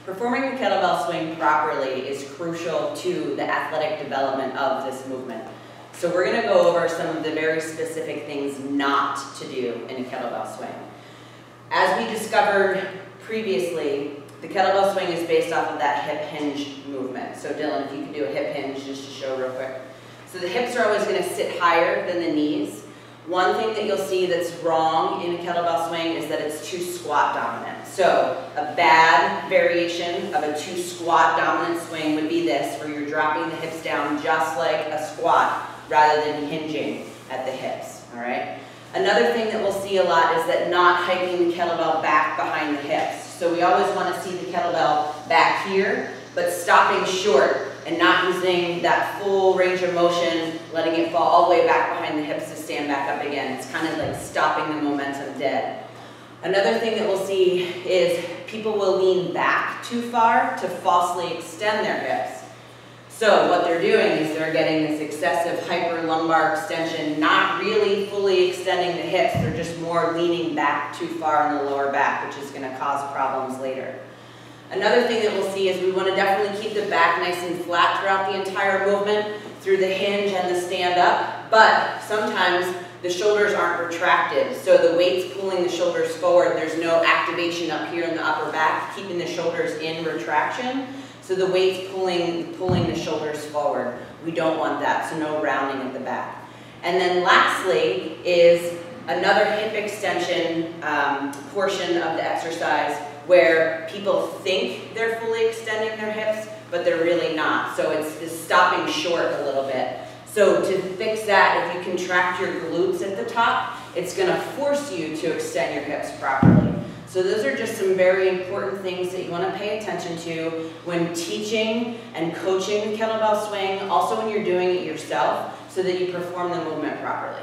Performing the kettlebell swing properly is crucial to the athletic development of this movement. So we're going to go over some of the very specific things not to do in a kettlebell swing. As we discovered previously, the kettlebell swing is based off of that hip hinge movement. So Dylan, if you could do a hip hinge just to show real quick. So the hips are always going to sit higher than the knees. One thing that you'll see that's wrong in a kettlebell swing is that it's too squat dominant. So a bad variation of a too squat dominant swing would be this, where you're dropping the hips down just like a squat rather than hinging at the hips, all right? Another thing that we'll see a lot is that not hiking the kettlebell back behind the hips. So we always want to see the kettlebell back here, but stopping short and not using that full range of motion, letting it fall all the way back behind the hips to stand back up again. It's kind of like stopping the momentum dead. Another thing that we'll see is people will lean back too far to falsely extend their hips. So what they're doing is they're getting this excessive hyper-lumbar extension, not really fully extending the hips. They're just more leaning back too far in the lower back, which is going to cause problems later. Another thing that we'll see is we want to definitely keep the back nice and flat throughout the entire movement through the hinge and the stand up, but sometimes the shoulders aren't retracted, so the weight's pulling the shoulders forward. There's no activation up here in the upper back, keeping the shoulders in retraction, so the weight's pulling the shoulders forward. We don't want that, so no rounding at the back. And then lastly is another hip extension portion of the exercise where people think they're fully extending their hips, but they're really not. So it's stopping short a little bit. So to fix that, if you contract your glutes at the top, it's going to force you to extend your hips properly. So those are just some very important things that you want to pay attention to when teaching and coaching the kettlebell swing, also when you're doing it yourself, so that you perform the movement properly.